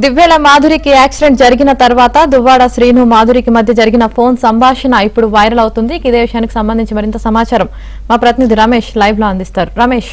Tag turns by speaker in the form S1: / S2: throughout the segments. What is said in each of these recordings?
S1: దివ్యల మాధురికి accident జరిగిన తర్వాత దువ్వాడ శ్రీను మాధురికి మధ్య జరిగిన ఫోన్ సంభాషణ ఇప్పుడు వైరల్ అవుతుంది. ఇదే విషయానికి సంబంధించి మరింత సమాచారం మా ప్రతినిధి రమేష్ లైవ్ లో అందిస్తారు. రమేష్,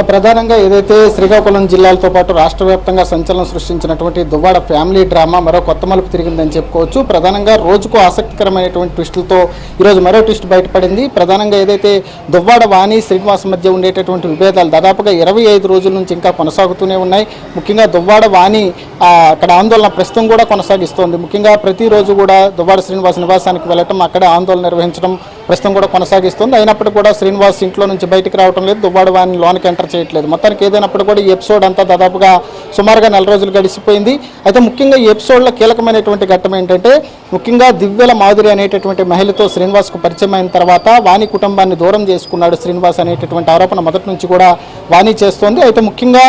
S2: ప్రధానంగా ఏదైతే శ్రీకాకుళం జిల్లాలతో పాటు రాష్ట్ర వ్యాప్తంగా సంచలనం సృష్టించినటువంటి దువ్వాడ ఫ్యామిలీ డ్రామా మరో కొత్త మలుపు తిరిగిందని చెప్పుకోవచ్చు. ప్రధానంగా రోజుకు ఆసక్తికరమైనటువంటి ట్విస్టులతో ఈరోజు మరో ట్విస్ట్ బయటపడింది. ప్రధానంగా ఏదైతే దువ్వాడ వాణి శ్రీనివాస్ మధ్య ఉండేటటువంటి విభేదాలు దాదాపుగా 25 రోజుల నుంచి ఇంకా కొనసాగుతూనే ఉన్నాయి. ముఖ్యంగా దువ్వాడ వాణి అక్కడ ఆందోళన ప్రస్తుతం కూడా కొనసాగిస్తోంది. ముఖ్యంగా ప్రతిరోజు కూడా దువ్వాడ శ్రీనివాస్ నివాసానికి వెళ్ళటం, అక్కడే ఆందోళన నిర్వహించడం ప్రస్తుతం కూడా కొనసాగిస్తుంది. అయినప్పటికీ కూడా శ్రీనివాస్ ఇంట్లో నుంచి బయటికి రావడం లేదు, దువ్వాడ వాణి లోనికి ఎంటర్ చేయట్లేదు. మొత్తానికి ఏదైనప్పుడు కూడా ఈ ఎపిసోడ్ అంతా దాదాపుగా సుమారుగా 4 రోజులు గడిచిపోయింది. అయితే ముఖ్యంగా ఈ ఎపిసోడ్లో కీలకమైనటువంటి ఘట్టం ఏంటంటే ముఖ్యంగా దివ్యల మాధురి అనేటటువంటి మహిళతో శ్రీనివాస్కు పరిచయం అయిన తర్వాత వాణి కుటుంబాన్ని దూరం చేసుకున్నాడు శ్రీనివాస్ అనేటటువంటి ఆరోపణ మొదటి నుంచి కూడా వాణి చేస్తోంది. అయితే ముఖ్యంగా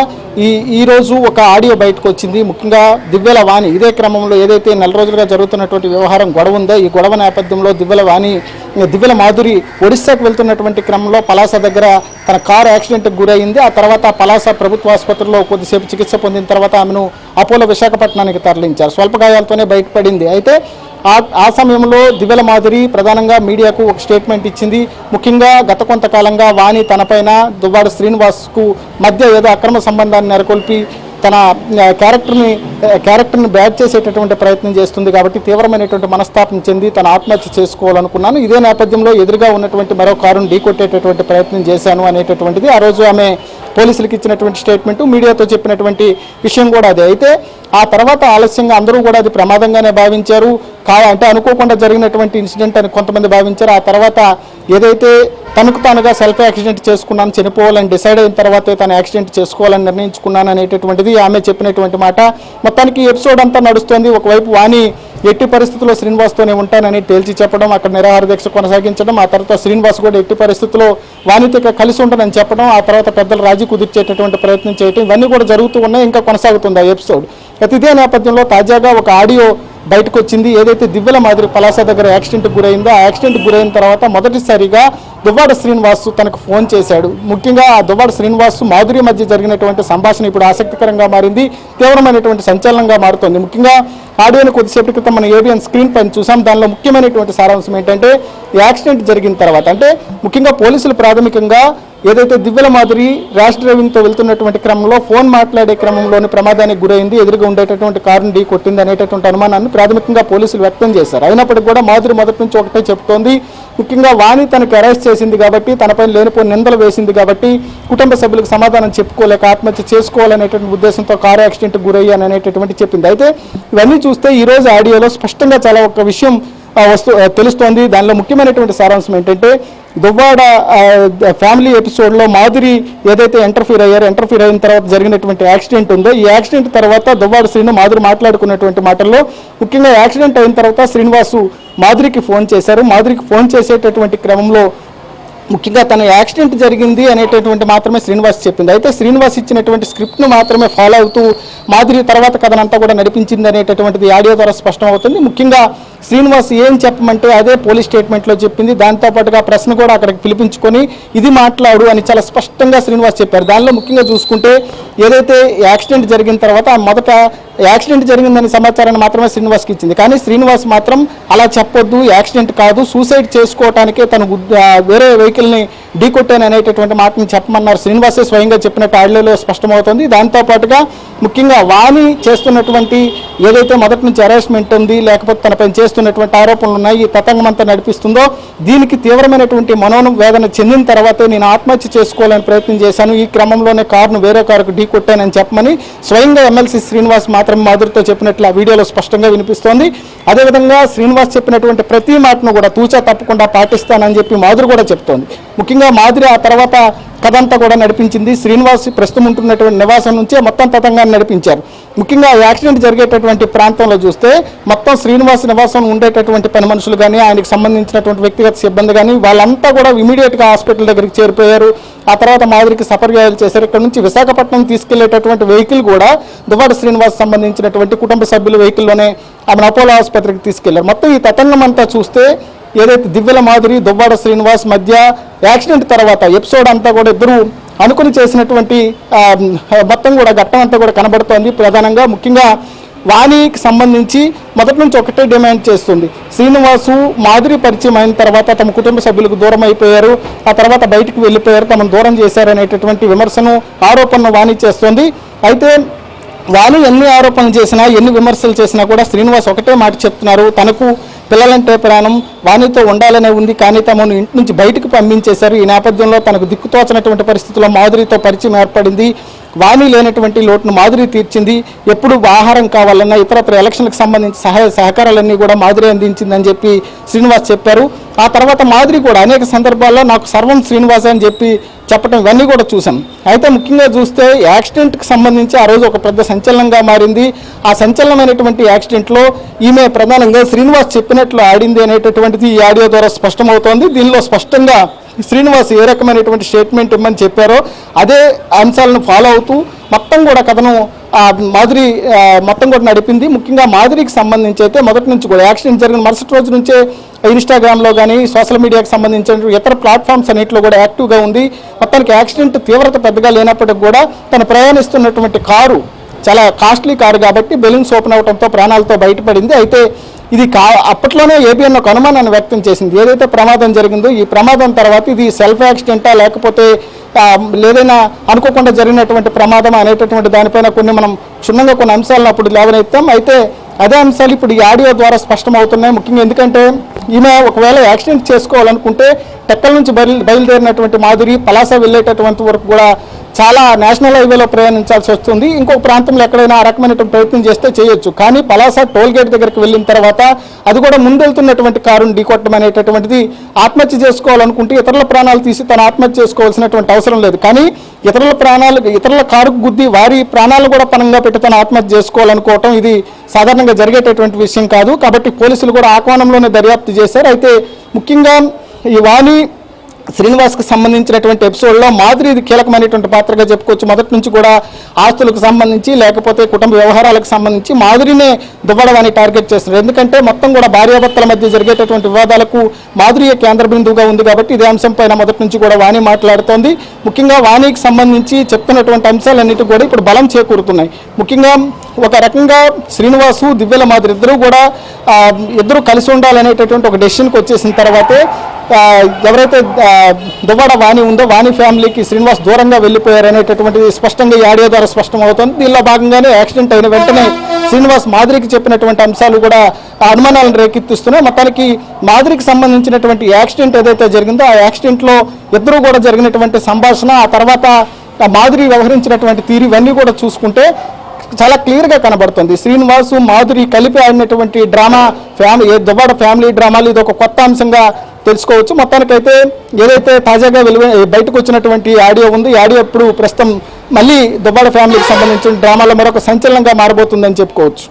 S2: ఈ రోజు ఒక ఆడియో బయటకు వచ్చింది. ముఖ్యంగా దివ్యల వాణి ఇదే క్రమంలో ఏదైతే 4 రోజులుగా జరుగుతున్నటువంటి వ్యవహారం గొడవ ఉందో ఈ గొడవ నేపథ్యంలో దివ్యల మాధురి ఒడిశాకు వెళ్తున్నటువంటి క్రమంలో పలాస దగ్గర తన కారు యాక్సిడెంట్కి గురైంది. ఆ తర్వాత పలాస ప్రభుత్వ ఆసుపత్రిలో కొద్దిసేపు చికిత్స పొందిన తర్వాత ఆమెను అపోలో విశాఖపట్నానికి తరలించారు. స్వల్ప గాయాలతోనే బయటపడింది. అయితే ఆ సమయంలో దివ్యల మాధురి ప్రధానంగా మీడియాకు ఒక స్టేట్మెంట్ ఇచ్చింది. ముఖ్యంగా గత కొంతకాలంగా వాణి తనపైన దువ్వాడ శ్రీనివాస్కు మధ్య ఏదో అక్రమ సంబంధాన్ని నెలకొల్పి తన క్యారెక్టర్ని బ్యాడ్ చేసేటటువంటి ప్రయత్నం చేస్తుంది కాబట్టి తీవ్రమైనటువంటి మనస్తాపం చెంది తన ఆత్మహత్య చేసుకోవాలనుకున్నాను. ఇదే నేపథ్యంలో ఎదురుగా ఉన్నటువంటి మరో కారును ఢీకొట్టేటటువంటి ప్రయత్నం చేశాను అనేటటువంటిది ఆ రోజు ఆమె పోలీసులకు ఇచ్చినటువంటి స్టేట్మెంటు, మీడియాతో చెప్పినటువంటి విషయం కూడా అదే. అయితే ఆ తర్వాత ఆలస్యంగా అందరూ కూడా అది ప్రమాదంగానే భావించారు. అంటే అనుకోకుండా జరిగినటువంటి ఇన్సిడెంట్ అని కొంతమంది భావించారు. ఆ తర్వాత ఏదైతే తనకు తానుగా సెల్ఫ్ యాక్సిడెంట్ చేసుకున్నాను, చనిపోవాలని డిసైడ్ అయిన తర్వాతే తను యాక్సిడెంట్ చేసుకోవాలని నిర్ణయించుకున్నాను అనేటటువంటిది ఆమె చెప్పినటువంటి మాట. మొత్తానికి ఎపిసోడ్ అంతా నడుస్తోంది. ఒకవైపు వాణి ఎట్టి పరిస్థితుల్లో శ్రీనివాస్తోనే ఉంటానని తేల్చి చెప్పడం, అక్కడ నిరాహార దీక్ష కొనసాగించడం, ఆ తర్వాత శ్రీనివాస్ కూడా ఎట్టి పరిస్థితుల్లో వాణితో కలిసి ఉంటానని చెప్పడం, ఆ తర్వాత పెద్దలు రాజీ కుదిర్చేటటువంటి ప్రయత్నం చేయడం, ఇవన్నీ కూడా జరుగుతూ ఉన్నాయి. ఇంకా కొనసాగుతుంది ఆ ఎపిసోడ్. అయితే ఇదే నేపథ్యంలో తాజాగా ఒక ఆడియో బయటకు వచ్చింది. ఏదైతే దివ్యల మాధురి పలాస దగ్గర యాక్సిడెంట్కి గురైందో ఆ యాక్సిడెంట్కి గురైన తర్వాత మొదటిసారిగా దువ్వాడ శ్రీనివాస్ తనకు ఫోన్ చేశాడు. ముఖ్యంగా ఆ దువ్వాడ శ్రీనివాస్ మాధురి మధ్య జరిగినటువంటి సంభాషణ ఇప్పుడు ఆసక్తికరంగా మారింది, తీవ్రమైనటువంటి సంచలనంగా మారుతోంది. ముఖ్యంగా ఆడియోని కొద్దిసేపటి క్రితం మన ఏబిఎన్ స్క్రీన్ పైన చూసాం. దానిలో ముఖ్యమైనటువంటి సారాంశం ఏంటంటే యాక్సిడెంట్ జరిగిన తర్వాత అంటే ముఖ్యంగా పోలీసులు ప్రాథమికంగా ఏదైతే దివ్యల మాధురి ర్యాష్ డ్రైవింగ్తో వెళ్తున్నటువంటి క్రమంలో ఫోన్ మాట్లాడే క్రమంలోని ప్రమాదానికి గురైంది, ఎదురుగా ఉండేటటువంటి కారుని ఢీ కొట్టింది అనేటటువంటి అనుమానాన్ని ప్రాథమికంగా పోలీసులు వ్యక్తం చేశారు. అయినప్పటికీ కూడా మాధురి మొదటి నుంచి ఒకటే చెప్తోంది. ముఖ్యంగా వాణి తనకు అరెస్ట్ చేసింది కాబట్టి, తనపై లేనిపోయిన నిందలు వేసింది కాబట్టి కుటుంబ సభ్యులకు సమాధానం చెప్పుకోలేక ఆత్మహత్య చేసుకోవాలనేటువంటి ఉద్దేశంతో కారు యాక్సిడెంట్కి గురయ్యాను అనేటటువంటి చెప్పింది. అయితే ఇవన్నీ చూస్తే ఈరోజు ఆడియోలో స్పష్టంగా చాలా ఒక విషయం తెలుస్తోంది. దానిలో ముఖ్యమైనటువంటి సారాంశం ఏంటంటే దువ్వాడ ఫ్యామిలీ ఎపిసోడ్లో మాధురి ఏదైతే ఎంటర్ఫీర్ అయిన తర్వాత జరిగినటువంటి యాక్సిడెంట్ ఉందో ఈ యాక్సిడెంట్ తర్వాత దువ్వాడ శ్రీను మాధురి మాట్లాడుకున్నటువంటి మాటల్లో ముఖ్యంగా యాక్సిడెంట్ అయిన తర్వాత శ్రీనివాసు మాధురికి ఫోన్ చేశారు. మాధురికి ఫోన్ చేసేటటువంటి క్రమంలో ముఖ్యంగా తన యాక్సిడెంట్ జరిగింది అనేటటువంటి మాత్రమే శ్రీనివాస్ చెప్పింది. అయితే శ్రీనివాస్ ఇచ్చినటువంటి స్క్రిప్ట్ను మాత్రమే ఫాలో అవుతూ మాధురి తర్వాత కథనంతా కూడా నడిపించింది అనేటటువంటిది ఆడియో ద్వారా స్పష్టం అవుతుంది. ముఖ్యంగా శ్రీనివాస్ ఏం చెప్పమంటే అదే పోలీస్ స్టేట్మెంట్లో చెప్పింది. దాంతోపాటుగా ప్రశ్న కూడా అక్కడికి పిలిపించుకొని ఇది మాట్లాడు అని చాలా స్పష్టంగా శ్రీనివాస్ చెప్పారు. దానిలో ముఖ్యంగా చూసుకుంటే ఏదైతే యాక్సిడెంట్ జరిగిన తర్వాత మొదట యాక్సిడెంట్ జరిగిందనే సమాచారాన్ని మాత్రమే శ్రీనివాస్కి ఇచ్చింది. కానీ శ్రీనివాస్ మాత్రం అలా చెప్పొద్దు, యాక్సిడెంట్ కాదు, సూసైడ్ చేసుకోవటానికే తను వేరే వెహికల్ని ఢీకొట్టాను అనేటటువంటి మాటని చెప్పమన్నారు. శ్రీనివాసే స్వయంగా చెప్పినట్టు ఆడియోలో స్పష్టమవుతుంది. దాంతోపాటుగా ముఖ్యంగా వాణి చేస్తున్నటువంటి ఏదైతే మొదటి నుంచి అరెస్ట్మెంట్ ఉంది, లేకపోతే తనపై చేస్తున్నటువంటి ఆరోపణలు ఉన్నాయి, ఈ తతంగం అంతా నడిపిస్తుందో దీనికి తీవ్రమైనటువంటి మనోవేదన చెందిన తర్వాతే నేను ఆత్మహత్య చేసుకోవాలని ప్రయత్నం చేశాను, ఈ క్రమంలోనే కారును వేరే కారుకు ఢీకొట్టానని చెప్పమని స్వయంగా ఎమ్మెల్సీ శ్రీనివాస్ మాత్రం మాధురితో చెప్పినట్లు ఆ వీడియోలో స్పష్టంగా వినిపిస్తోంది. అదేవిధంగా శ్రీనివాస్ చెప్పినటువంటి ప్రతి మాటను కూడా తూచా తప్పకుండా పాటిస్తానని చెప్పి మాధురి కూడా చెప్తోంది. ముఖ్యంగా మాధురి ఆ తర్వాత కథంతా కూడా నడిపించింది. శ్రీనివాస్ ప్రస్తుతం ఉంటున్నటువంటి నివాసం నుంచే మొత్తం తతంగాన్ని నడిపించారు. ముఖ్యంగా యాక్సిడెంట్ జరిగేటటువంటి ప్రాంతంలో చూస్తే మొత్తం శ్రీనివాస్ నివాసం ఉండేటటువంటి పని మనుషులు కానీ ఆయనకు సంబంధించినటువంటి వ్యక్తిగత సిబ్బంది కానీ వాళ్ళంతా కూడా ఇమీడియట్గా హాస్పిటల్ దగ్గరికి చేరిపోయారు. ఆ తర్వాత మాధురికి సపర్యాలు చేశారు. ఇక్కడ నుంచి విశాఖపట్నం తీసుకెళ్లేటటువంటి వెహికల్ కూడా దువ్వాడ శ్రీనివాస్ సంబంధించినటువంటి కుటుంబ సభ్యుల వెహికల్లోనే ఆమెను అపోలో ఆసుపత్రికి తీసుకెళ్లారు. మొత్తం ఈ తతంగం అంతా చూస్తే ఏదైతే దివ్యల మాధురి దువ్వాడ శ్రీనివాస్ మధ్య యాక్సిడెంట్ తర్వాత ఎపిసోడ్ అంతా కూడా ఇద్దరు అనుకుని చేసినటువంటి మొత్తం కూడా ఘట్టం అంతా కూడా కనబడుతోంది. ప్రధానంగా ముఖ్యంగా వాణికి సంబంధించి మొదటి నుంచి ఒకటే డిమాండ్ చేస్తుంది. శ్రీనివాసు మాధురి పరిచయం అయిన తర్వాత తమ కుటుంబ సభ్యులకు దూరం అయిపోయారు, ఆ తర్వాత బయటికి వెళ్ళిపోయారు, తమను దూరం చేశారనేటటువంటి విమర్శను ఆరోపణను వాణి చేస్తోంది. అయితే వాణి ఎన్ని ఆరోపణలు చేసినా ఎన్ని విమర్శలు చేసినా కూడా శ్రీనివాస్ ఒకటే మాట చెప్తున్నారు, తనకు పిల్లలంటే ప్రాణం, వాణితో ఉండాలనే ఉంది, కానీ తమను ఇంటి నుంచి బయటకు పంపించేశారు. ఈ నేపథ్యంలో తనకు దిక్కుతోచనటువంటి పరిస్థితుల్లో మాధురితో పరిచయం ఏర్పడింది. వాణి లేనటువంటి లోటును మాధురి తీర్చింది. ఎప్పుడు ఆహారం కావాలన్నా ఇతరత్ర ఎలక్షన్లకు సంబంధించి సహాయ సహకారాలన్నీ కూడా మాధురి అందించిందని చెప్పి శ్రీనివాస్ చెప్పారు. ఆ తర్వాత మాధురి కూడా అనేక సందర్భాల్లో నాకు సర్వం శ్రీనివాస్ అని చెప్పి చెప్పడం ఇవన్నీ కూడా చూసాం. అయితే ముఖ్యంగా చూస్తే యాక్సిడెంట్కి సంబంధించి ఆ రోజు ఒక పెద్ద సంచలనంగా మారింది. ఆ సంచలనమైనటువంటి యాక్సిడెంట్లో ఈమె ప్రధానంగా శ్రీనివాస్ చెప్పినట్లు ఆడింది అనేటటువంటిది ఈ ఆడియో ద్వారా స్పష్టమవుతోంది. దీనిలో స్పష్టంగా శ్రీనివాస్ ఏ రకమైనటువంటి స్టేట్మెంట్ ఇమ్మని చెప్పారో అదే అంశాలను ఫాలో అవుతూ మొత్తం కూడా కథను మాధురి మొత్తం కూడా నడిపింది. ముఖ్యంగా మాధురికి సంబంధించి అయితే మొదటి నుంచి కూడా యాక్సిడెంట్ జరిగిన మరుసటి రోజు నుంచే ఇన్స్టాగ్రామ్లో కానీ సోషల్ మీడియాకి సంబంధించిన ఇతర ప్లాట్ఫామ్స్ అన్నింటిలో కూడా యాక్టివ్గా ఉంది. మొత్తానికి యాక్సిడెంట్ తీవ్రత పెద్దగా లేనప్పటికి కూడా తను ప్రయాణిస్తున్నటువంటి కారు చాలా కాస్ట్లీ కారు కాబట్టి బెలూన్స్ ఓపెన్ అవడంతో ప్రాణాలతో బయటపడింది. అయితే ఇది అప్పట్లోనే ఏబిఎన్ ఒక అనుమానాన్ని వ్యక్తం చేసింది. ఏదైతే ప్రమాదం జరిగిందో ఈ ప్రమాదం తర్వాత ఇది సెల్ఫ్ యాక్సిడెంటా లేకపోతే ఏదైనా అనుకోకుండా జరిగినటువంటి ప్రమాదం అనేటటువంటి దానిపైన మనం క్షుణ్ణంగా కొన్ని అంశాలను అప్పుడు లేవనెత్తాం. అయితే అదే అంశాలు ఇప్పుడు ఈ ఆడియో ద్వారా స్పష్టమవుతున్నాయి. ముఖ్యంగా ఎందుకంటే ఈమె ఒకవేళ యాక్సిడెంట్ చేసుకోవాలనుకుంటే టెక్కల నుంచి బయలుదేరినటువంటి మాధురి పలాస వెళ్ళేటటువంటి వరకు కూడా చాలా నేషనల్ హైవేలో ప్రయాణించాల్సి వస్తుంది. ఇంకొక ప్రాంతంలో ఎక్కడైనా ఆ రకమైనటువంటి ప్రయత్నం చేస్తే చేయొచ్చు. కానీ పలాస టోల్ గేట్ దగ్గరికి వెళ్ళిన తర్వాత అది కూడా ముందెళ్తున్నటువంటి కారును ఢీకొట్టడం అనేటటువంటిది ఆత్మహత్య చేసుకోవాలనుకుంటే ఇతరుల ప్రాణాలు తీసి తను ఆత్మహత్య చేసుకోవాల్సినటువంటి అవసరం లేదు. కానీ ఇతరుల కారుకు గుద్ది వారి ప్రాణాలు కూడా పణంగా పెట్టి తను ఆత్మహత్య చేసుకోవాలనుకోవటం ఇది సాధారణంగా జరిగేటటువంటి విషయం కాదు. కాబట్టి పోలీసులు కూడా ఆహ్వానంలోనే దర్యాప్తు చేశారు. అయితే ముఖ్యంగా ఈ వాణి శ్రీనివాస్కి సంబంధించినటువంటి ఎపిసోడ్లో మాధురి ఇది కీలకమైనటువంటి పాత్రగా చెప్పుకోవచ్చు. మొదటి నుంచి కూడా ఆస్తులకు సంబంధించి లేకపోతే కుటుంబ వ్యవహారాలకు సంబంధించి మాధురినే దువ్వడవాన్ని టార్గెట్ చేస్తున్నారు. ఎందుకంటే మొత్తం కూడా భార్యాభర్తల మధ్య జరిగేటటువంటి వివాదాలకు మాధురియే కేంద్ర బిందువుగా ఉంది కాబట్టి ఇదే అంశంపైన మొదటి నుంచి కూడా వాణి మాట్లాడుతోంది. ముఖ్యంగా వాణికి సంబంధించి చెప్తున్నటువంటి అంశాలన్నిటి కూడా ఇప్పుడు బలం చేకూరుతున్నాయి. ముఖ్యంగా ఒక రకంగా శ్రీనివాసు దివ్యల మాధురి ఇద్దరు కలిసి ఉండాలనేటటువంటి ఒక డెసిషన్కి వచ్చేసిన తర్వాతే ఎవరైతే దువ్వాడ వాణి ఉందో వాణి ఫ్యామిలీకి శ్రీనివాస్ దూరంగా వెళ్ళిపోయారనేటటువంటిది స్పష్టంగా ఈ ఆడియో ద్వారా స్పష్టమవుతుంది. దీనిలో భాగంగానే యాక్సిడెంట్ అయిన వెంటనే శ్రీనివాస్ మాధురికి చెప్పినటువంటి అంశాలు కూడా అనుమానాలను రేకెత్తిస్తున్నాయి. మొత్తానికి మాధురికి సంబంధించినటువంటి యాక్సిడెంట్ ఏదైతే జరిగిందో ఆ యాక్సిడెంట్లో ఇద్దరు కూడా జరిగినటువంటి సంభాషణ, ఆ తర్వాత మాధురి వ్యవహరించినటువంటి తీరు ఇవన్నీ కూడా చూసుకుంటే చాలా క్లియర్గా కనబడుతుంది. శ్రీనివాసు మాధురి కలిపి ఆడినటువంటి డ్రామా దువ్వాడ ఫ్యామిలీ డ్రామాలు ఇది ఒక కొత్త అంశంగా తెలుసుకోవచ్చు. మొత్తానికైతే ఏదైతే తాజాగా బయటకు వచ్చినటువంటి ఆడియో ఉంది, ఈ ఆడియో ఇప్పుడు ప్రస్తుతం మళ్ళీ దువ్వాడ ఫ్యామిలీకి సంబంధించిన డ్రామాలో మరొక సంచలనంగా మారబోతుందని చెప్పుకోవచ్చు.